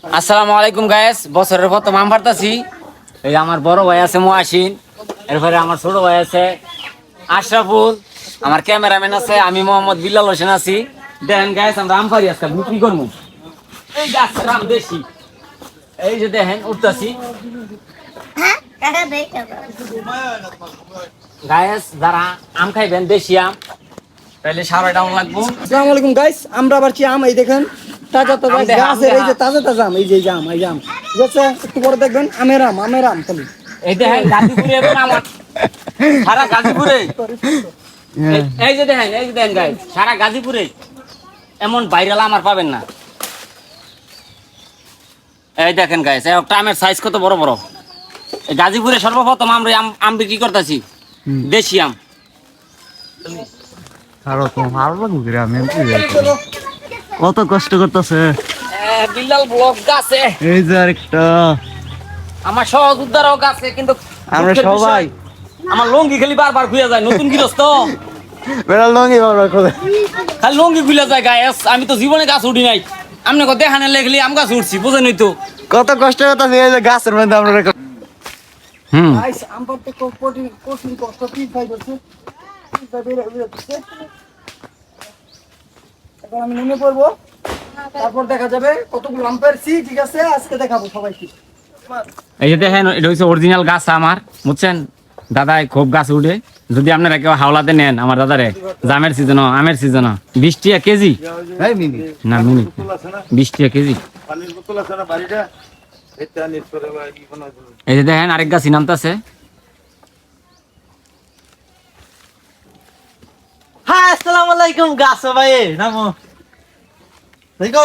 আসসালামু আলাইকুম গায়েস, বছরের প্রথম আম পারতাছি। এই আমার বড় ভাই আছে মুয়াসিন, এরপরে আমার ছোট ভাই আছে আশরাফুল, আমার ক্যামেরাম্যান আছে আমি মোহাম্মদ বিল্লাল হোসেন আছি। দেখেন গায়েস, আমরা আম পারি আজকে বিক্রি করবো। এই গাছের আম দেশি, এই যে দেখেন উঠতাছি। গায়েস, যারা আম খাইবেন দেশি আম, তাহলে 7.5 টাকা লাগবো। আসসালামু আলাইকুম গাইস, আমরা আবার কি আম এই দেখেন তাজা তাজা গাছের এই যে তাজা তাজা আম, এই যে আম দেখছে একটু পরে দেখবেন আমের আম খালি। এই দেখেন গাজীপুরে এবং আমার সারা গাজীপুরে এই যে দেখেন গাইস, সারা গাজীপুরে এমন ভাইরাল আমার পাবেন না। এই দেখেন গাইস, এই একটা আমের সাইজ কত বড় বড়। এই গাজীপুরে সর্বপ্রথম আমরা আম বিক্রি করতেছি, দেশি আম। কত কষ্ট করতেছে বিল্লাল ব্লগ গাছে, এই যে আরেকটা আমার সহজ উদ্ধারক গাছে, কিন্তু আমরা সবাই আমার লঙ্গি খালি বারবার খুলে যায়। নতুন গৃহস্থ বেড়াল লঙ্গি বাবা করে খালি লঙ্গি খুলে যায় গায়েস। আমি তো জীবনে গাছ উঠি নাই, আপনি কত দেখানে লেখলি আম গাছ উঠছি, বুঝেন তো কত কষ্ট করতেছে এই যে গাছের মধ্যে আমরা গাইস আম পারতে কঠিন কষ্ট কি ভাই করছে, এখন আমি নেমে পড়বো, তারপর দেখা যাবে কতগুলো আম পারছি। ঠিক আছে, আজকে দেখাবো সবাইকে। এই যে দেখেন, এটা হচ্ছে অরিজিনাল গাছ আমার, বুঝছেন। দাদাই খুব গাছ উঠে। যদি আপনারা কেউ হাওলাতে নেন আমার দাদারে, জামের সিজন আমের সিজন 20 টাকা কেজি না, মিনিট 20 টাকা কেজি। এই যে দেখেন আরেক গাছ নামতাছে। হ্যাঁ, আসসালামু আলাইকুম গাছ ভাই নামো দেখো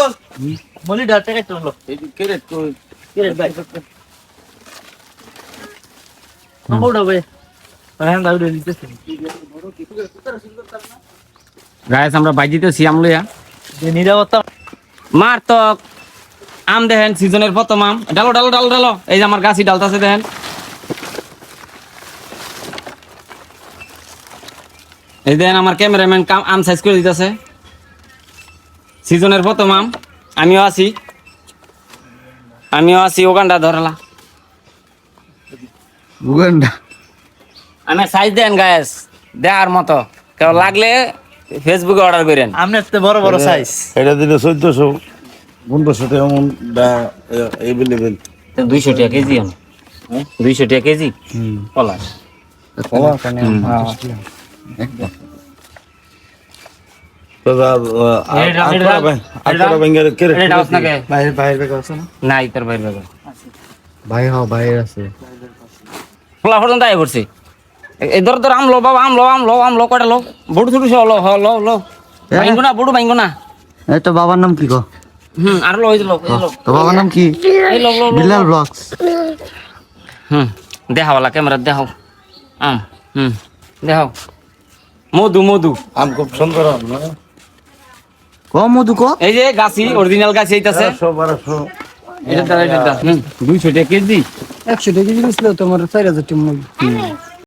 বলি ডাটা কেটে হলো এই কেরেট কই কেরেট ভাই নামোড়া ভাই হ্যাঁ দাউরে দিতেছি গাছ আমরা বাই দিতেছি আম লইয়া। যে নিরাপত্তা মার তো আম দেখেন, সিজনের প্রথম আম। ডালো ডালো ডালো ডালো, এই যে আমার গাছই ডালতাছে দেখেন। এই দেখেন আমার ক্যামেরাম্যান আম সাইজ করে দিতেছে। সিজনের প্রথম আম, আমিও আছি ওগান্ডা ধরলা। উগান্ডা আমি সাইজ দেন গায়েস, দেওয়ার মতো। কেউ লাগলে ফেসবুকে অর্ডার করেন। আমনের তো বড় বড় সাইজ এটা দিলে 1400 1500 টাকা এমন এভেলেবেল। 200 টাকা কেজি আম, 200 টাকা কেজি পলাশ। ভাই হ্যাঁ ভাই আছে খোলা পর্যন্ত আয় করছে। এই ধর ধর আম লো বাবা, আম লো কটা লো, বড় ছোট সহ লো লো ভাইঙ্গো না, বড় ভাইঙ্গো না। এই তো বাবার নাম কি গো? আর লো এই লো তো বাবার নাম কি? এই লো লো বিল্লাল ব্লগস। দেখাওয়ালা ক্যামেরা দেখাও আম। দেখাও মধু আম খুব সুন্দর আম না? ক মধু ক এই যে গাছি, অরিজিনাল গাছি এইতাছে। 1200 এটা 200 টাকা কেজি। 100 টাকা কেজি ছিল তোমার 4000 টাকা।